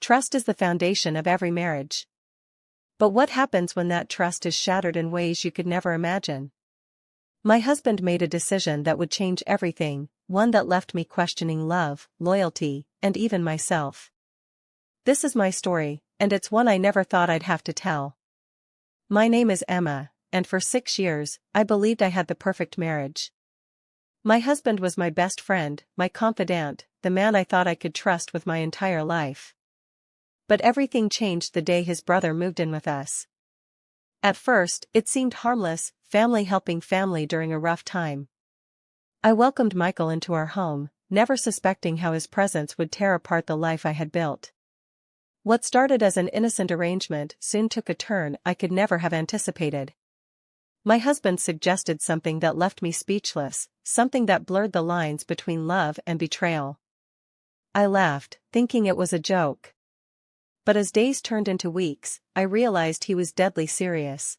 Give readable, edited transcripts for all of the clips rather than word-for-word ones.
Trust is the foundation of every marriage. But what happens when that trust is shattered in ways you could never imagine? My husband made a decision that would change everything, one that left me questioning love, loyalty, and even myself. This is my story, and it's one I never thought I'd have to tell. My name is Emma, and for 6 years, I believed I had the perfect marriage. My husband was my best friend, my confidant, the man I thought I could trust with my entire life. But everything changed the day his brother moved in with us. At first, it seemed harmless, family helping family during a rough time. I welcomed Michael into our home, never suspecting how his presence would tear apart the life I had built. What started as an innocent arrangement soon took a turn I could never have anticipated. My husband suggested something that left me speechless, something that blurred the lines between love and betrayal. I laughed, thinking it was a joke. But as days turned into weeks, I realized he was deadly serious.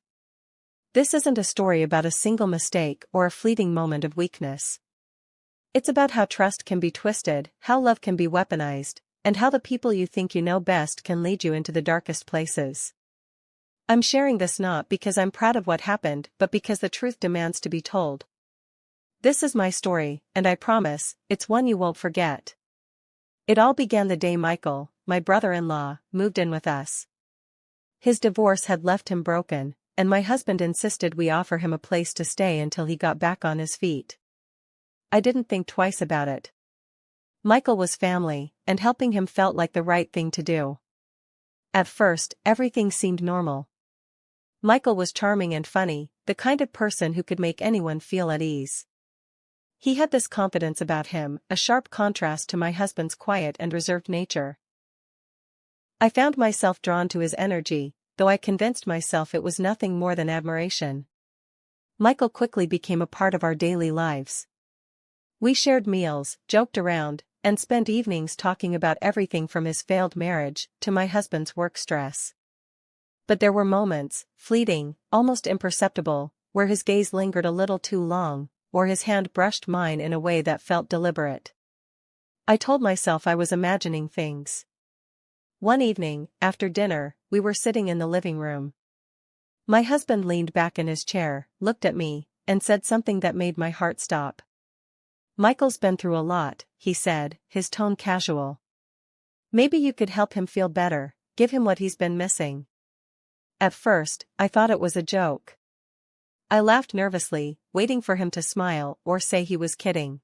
This isn't a story about a single mistake or a fleeting moment of weakness. It's about how trust can be twisted, how love can be weaponized, and how the people you think you know best can lead you into the darkest places. I'm sharing this not because I'm proud of what happened, but because the truth demands to be told. This is my story, and I promise, it's one you won't forget. It all began the day Michael, my brother-in-law, moved in with us. His divorce had left him broken, and my husband insisted we offer him a place to stay until he got back on his feet. I didn't think twice about it. Michael was family, and helping him felt like the right thing to do. At first, everything seemed normal. Michael was charming and funny, the kind of person who could make anyone feel at ease. He had this confidence about him, a sharp contrast to my husband's quiet and reserved nature. I found myself drawn to his energy, though I convinced myself it was nothing more than admiration. Michael quickly became a part of our daily lives. We shared meals, joked around, and spent evenings talking about everything from his failed marriage to my husband's work stress. But there were moments, fleeting, almost imperceptible, where his gaze lingered a little too long, or his hand brushed mine in a way that felt deliberate. I told myself I was imagining things. One evening, after dinner, we were sitting in the living room. My husband leaned back in his chair, looked at me, and said something that made my heart stop. "Michael's been through a lot," he said, his tone casual. "Maybe you could help him feel better, give him what he's been missing." At first, I thought it was a joke. I laughed nervously, waiting for him to smile or say he was kidding.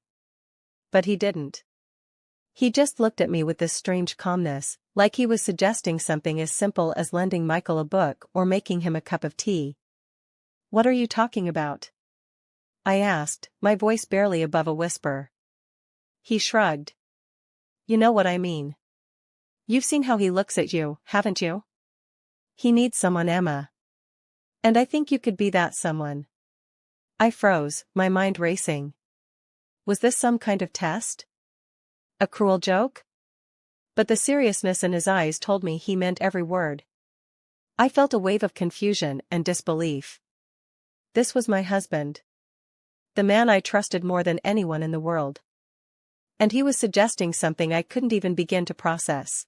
But he didn't. He just looked at me with this strange calmness, like he was suggesting something as simple as lending Michael a book or making him a cup of tea. "What are you talking about?" I asked, my voice barely above a whisper. He shrugged. "You know what I mean. You've seen how he looks at you, haven't you? He needs someone, Emma. And I think you could be that someone." I froze, my mind racing. Was this some kind of test? A cruel joke? But the seriousness in his eyes told me he meant every word. I felt a wave of confusion and disbelief. This was my husband. The man I trusted more than anyone in the world. And he was suggesting something I couldn't even begin to process.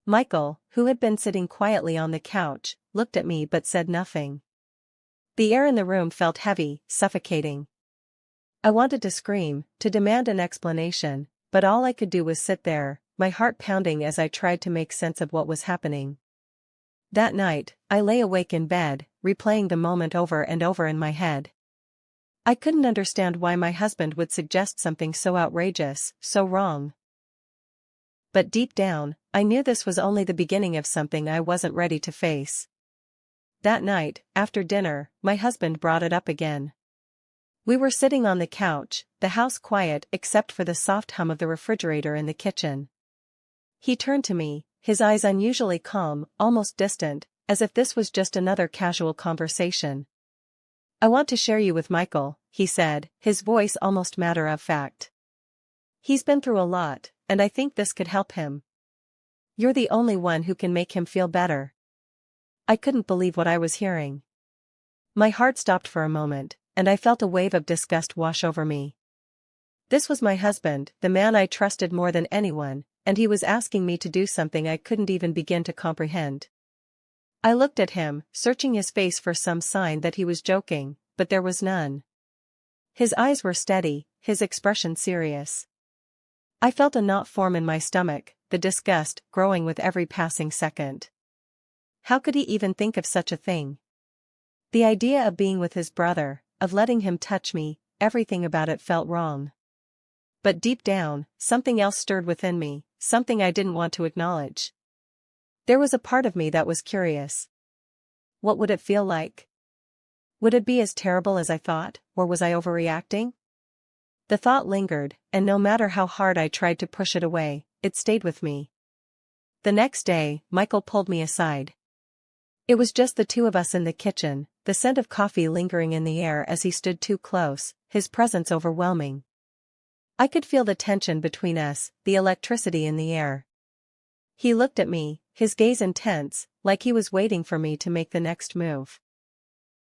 Michael, who had been sitting quietly on the couch, looked at me but said nothing. The air in the room felt heavy, suffocating. I wanted to scream, to demand an explanation, but all I could do was sit there, my heart pounding as I tried to make sense of what was happening. That night, I lay awake in bed, replaying the moment over and over in my head. I couldn't understand why my husband would suggest something so outrageous, so wrong. But deep down, I knew this was only the beginning of something I wasn't ready to face. That night, after dinner, my husband brought it up again. We were sitting on the couch, the house quiet except for the soft hum of the refrigerator in the kitchen. He turned to me, his eyes unusually calm, almost distant, as if this was just another casual conversation. "I want to share you with Michael," he said, his voice almost matter-of-fact. "He's been through a lot, and I think this could help him. You're the only one who can make him feel better." I couldn't believe what I was hearing. My heart stopped for a moment, and I felt a wave of disgust wash over me. This was my husband, the man I trusted more than anyone, and he was asking me to do something I couldn't even begin to comprehend. I looked at him, searching his face for some sign that he was joking, but there was none. His eyes were steady, his expression serious. I felt a knot form in my stomach, the disgust growing with every passing second. How could he even think of such a thing? The idea of being with his brother, of letting him touch me, everything about it felt wrong. But deep down, something else stirred within me, something I didn't want to acknowledge. There was a part of me that was curious. What would it feel like? Would it be as terrible as I thought, or was I overreacting? The thought lingered, and no matter how hard I tried to push it away, it stayed with me. The next day, Michael pulled me aside. It was just the two of us in the kitchen, the scent of coffee lingering in the air as he stood too close, his presence overwhelming. I could feel the tension between us, the electricity in the air. He looked at me, his gaze intense, like he was waiting for me to make the next move.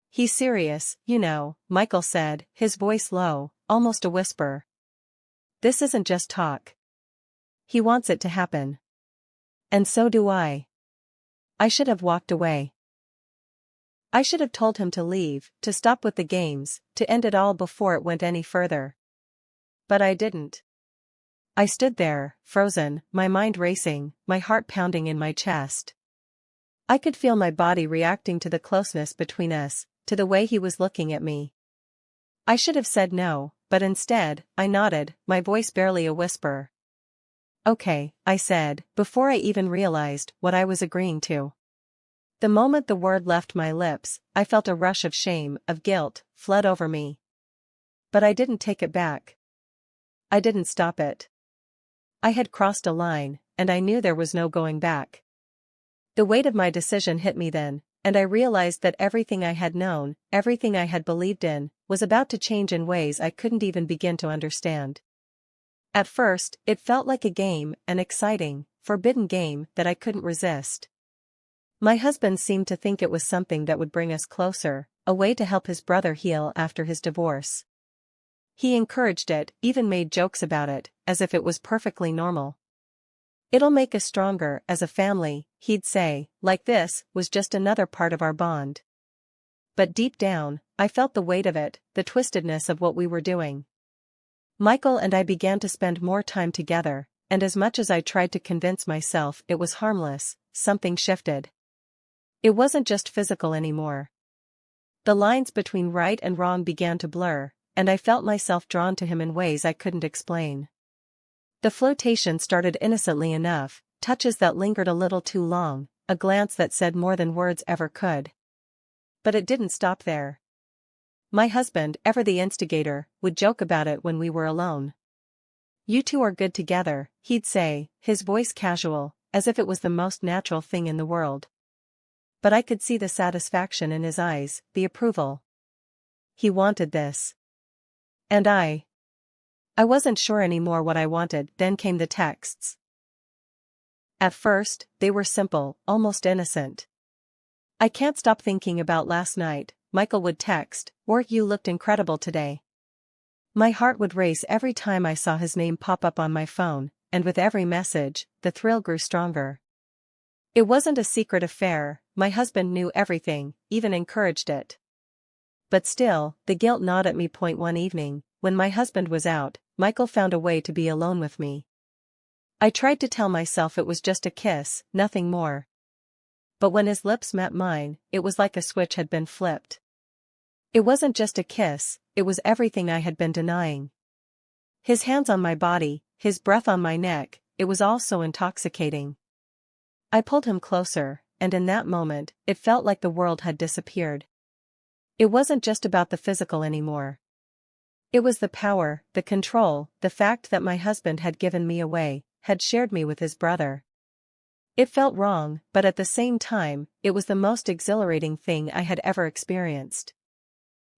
"He's serious, you know," Michael said, his voice low, almost a whisper. "This isn't just talk. He wants it to happen. And so do I." I should have walked away. I should have told him to leave, to stop with the games, to end it all before it went any further. But I didn't. I stood there, frozen, my mind racing, my heart pounding in my chest. I could feel my body reacting to the closeness between us, to the way he was looking at me. I should have said no, but instead, I nodded, my voice barely a whisper. "Okay," I said, before I even realized what I was agreeing to. The moment the word left my lips, I felt a rush of shame, of guilt, flood over me. But I didn't take it back. I didn't stop it. I had crossed a line, and I knew there was no going back. The weight of my decision hit me then, and I realized that everything I had known, everything I had believed in, was about to change in ways I couldn't even begin to understand. At first, it felt like a game, an exciting, forbidden game that I couldn't resist. My husband seemed to think it was something that would bring us closer, a way to help his brother heal after his divorce. He encouraged it, even made jokes about it, as if it was perfectly normal. "It'll make us stronger as a family," he'd say, like this was just another part of our bond. But deep down, I felt the weight of it, the twistedness of what we were doing. Michael and I began to spend more time together, and as much as I tried to convince myself it was harmless, something shifted. It wasn't just physical anymore. The lines between right and wrong began to blur, and I felt myself drawn to him in ways I couldn't explain. The flirtation started innocently enough, touches that lingered a little too long, a glance that said more than words ever could. But it didn't stop there. My husband, ever the instigator, would joke about it when we were alone. "You two are good together," he'd say, his voice casual, as if it was the most natural thing in the world. But I could see the satisfaction in his eyes, the approval. He wanted this. And I wasn't sure anymore what I wanted. Then came the texts. At first, they were simple, almost innocent. "I can't stop thinking about last night," Michael would text, or "You looked incredible today." My heart would race every time I saw his name pop up on my phone, and with every message, the thrill grew stronger. It wasn't a secret affair, my husband knew everything, even encouraged it. But still, the guilt gnawed at me. One evening, when my husband was out, Michael found a way to be alone with me. I tried to tell myself it was just a kiss, nothing more. But when his lips met mine, it was like a switch had been flipped. It wasn't just a kiss, it was everything I had been denying. His hands on my body, his breath on my neck, it was all so intoxicating. I pulled him closer, and in that moment, it felt like the world had disappeared. It wasn't just about the physical anymore. It was the power, the control, the fact that my husband had given me away, had shared me with his brother. It felt wrong, but at the same time, it was the most exhilarating thing I had ever experienced.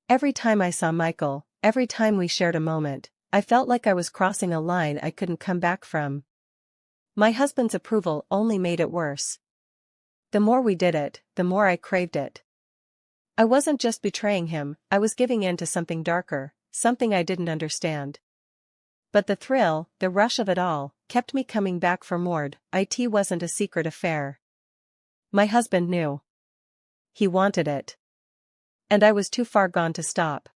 Every time I saw Michael, every time we shared a moment, I felt like I was crossing a line I couldn't come back from. My husband's approval only made it worse. The more we did it, the more I craved it. I wasn't just betraying him, I was giving in to something darker, something I didn't understand. But the thrill, the rush of it all, kept me coming back for more. It wasn't a secret affair. My husband knew. He wanted it. And I was too far gone to stop.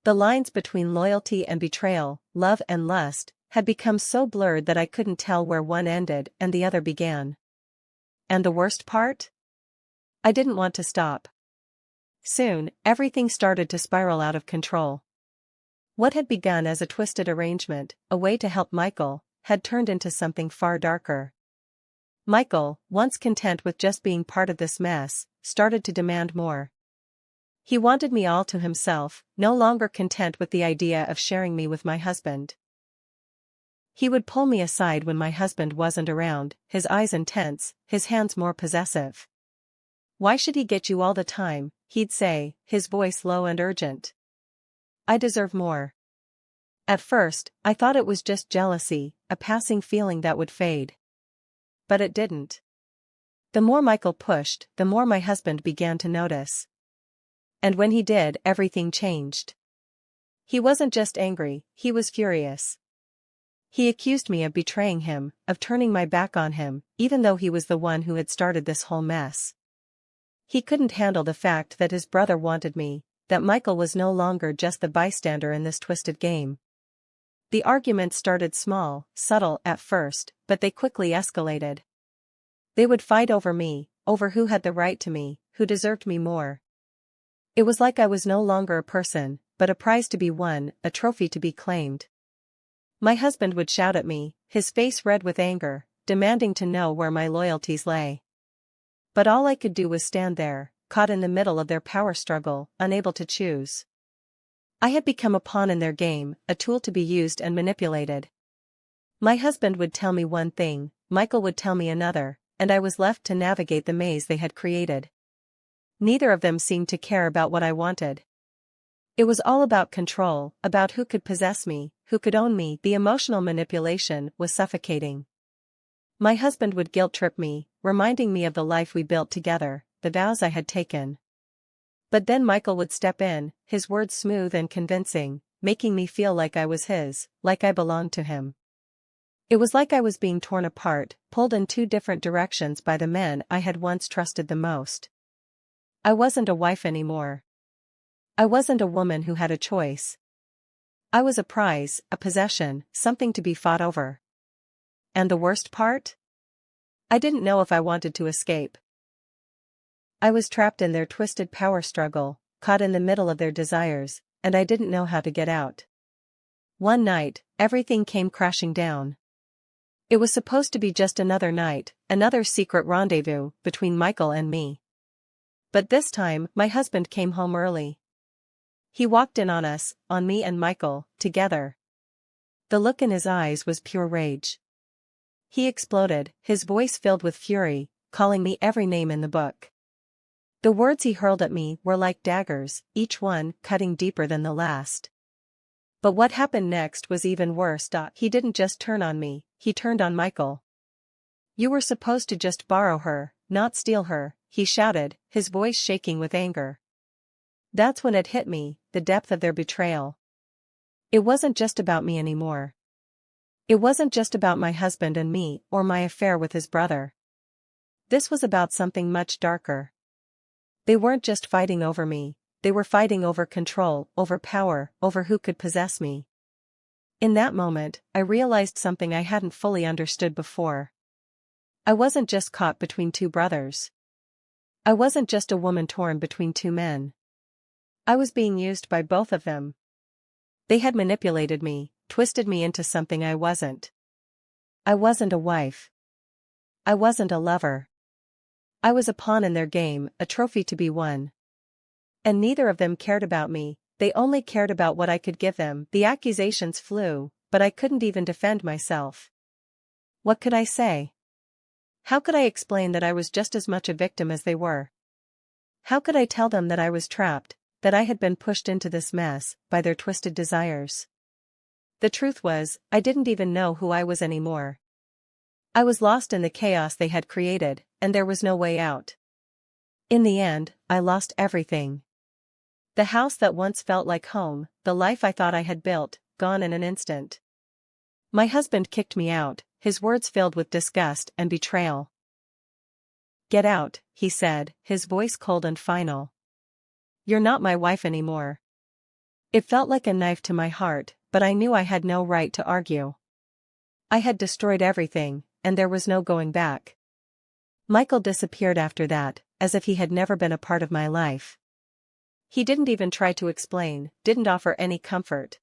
The lines between loyalty and betrayal, love and lust, had become so blurred that I couldn't tell where one ended and the other began. And the worst part? I didn't want to stop. Soon, everything started to spiral out of control. What had begun as a twisted arrangement, a way to help Michael, had turned into something far darker. Michael, once content with just being part of this mess, started to demand more. He wanted me all to himself, no longer content with the idea of sharing me with my husband. He would pull me aside when my husband wasn't around, his eyes intense, his hands more possessive. "Why should he get you all the time?" he'd say, his voice low and urgent. "I deserve more." At first, I thought it was just jealousy, a passing feeling that would fade. But it didn't. The more Michael pushed, the more my husband began to notice. And when he did, everything changed. He wasn't just angry, he was furious. He accused me of betraying him, of turning my back on him, even though he was the one who had started this whole mess. He couldn't handle the fact that his brother wanted me, that Michael was no longer just the bystander in this twisted game. The arguments started small, subtle at first, but they quickly escalated. They would fight over me, over who had the right to me, who deserved me more. It was like I was no longer a person, but a prize to be won, a trophy to be claimed. My husband would shout at me, his face red with anger, demanding to know where my loyalties lay. But all I could do was stand there, caught in the middle of their power struggle, unable to choose. I had become a pawn in their game, a tool to be used and manipulated. My husband would tell me one thing, Michael would tell me another, and I was left to navigate the maze they had created. Neither of them seemed to care about what I wanted. It was all about control, about who could possess me, who could own me. The emotional manipulation was suffocating. My husband would guilt-trip me, reminding me of the life we built together, the vows I had taken. But then Michael would step in, his words smooth and convincing, making me feel like I was his, like I belonged to him. It was like I was being torn apart, pulled in two different directions by the men I had once trusted the most. I wasn't a wife anymore. I wasn't a woman who had a choice. I was a prize, a possession, something to be fought over. And the worst part? I didn't know if I wanted to escape. I was trapped in their twisted power struggle, caught in the middle of their desires, and I didn't know how to get out. One night, everything came crashing down. It was supposed to be just another night, another secret rendezvous between Michael and me. But this time, my husband came home early. He walked in on us, on me and Michael, together. The look in his eyes was pure rage. He exploded, his voice filled with fury, calling me every name in the book. The words he hurled at me were like daggers, each one cutting deeper than the last. But what happened next was even worse. He didn't just turn on me, he turned on Michael. "You were supposed to just borrow her, not steal her," he shouted, his voice shaking with anger. That's when it hit me, the depth of their betrayal. It wasn't just about me anymore. It wasn't just about my husband and me or my affair with his brother. This was about something much darker. They weren't just fighting over me, they were fighting over control, over power, over who could possess me. In that moment, I realized something I hadn't fully understood before. I wasn't just caught between two brothers. I wasn't just a woman torn between two men. I was being used by both of them. They had manipulated me, twisted me into something I wasn't. I wasn't a wife. I wasn't a lover. I was a pawn in their game, a trophy to be won. And neither of them cared about me, they only cared about what I could give them. The accusations flew, but I couldn't even defend myself. What could I say? How could I explain that I was just as much a victim as they were? How could I tell them that I was trapped, that I had been pushed into this mess by their twisted desires? The truth was, I didn't even know who I was anymore. I was lost in the chaos they had created, and there was no way out. In the end, I lost everything. The house that once felt like home, the life I thought I had built, gone in an instant. My husband kicked me out, his words filled with disgust and betrayal. "Get out," he said, his voice cold and final. "You're not my wife anymore." It felt like a knife to my heart, but I knew I had no right to argue. I had destroyed everything, and there was no going back. Michael disappeared after that, as if he had never been a part of my life. He didn't even try to explain, didn't offer any comfort.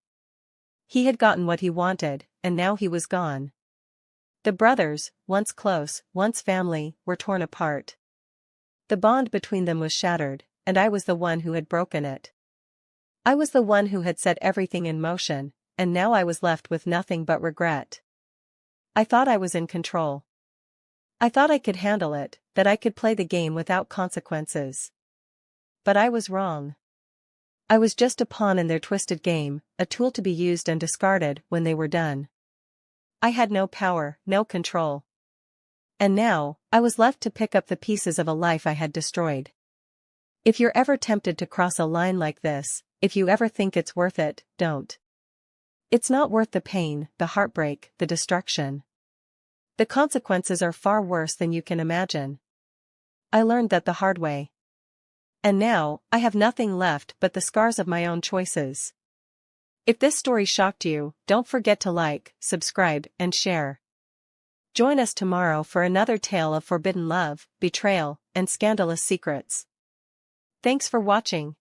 He had gotten what he wanted, and now he was gone. The brothers, once close, once family, were torn apart. The bond between them was shattered, and I was the one who had broken it. I was the one who had set everything in motion, and now I was left with nothing but regret. I thought I was in control. I thought I could handle it, that I could play the game without consequences. But I was wrong. I was just a pawn in their twisted game, a tool to be used and discarded when they were done. I had no power, no control. And now, I was left to pick up the pieces of a life I had destroyed. If you're ever tempted to cross a line like this, if you ever think it's worth it, don't. It's not worth the pain, the heartbreak, the destruction. The consequences are far worse than you can imagine. I learned that the hard way. And now, I have nothing left but the scars of my own choices. If this story shocked you, don't forget to like, subscribe, and share. Join us tomorrow for another tale of forbidden love, betrayal, and scandalous secrets. Thanks for watching.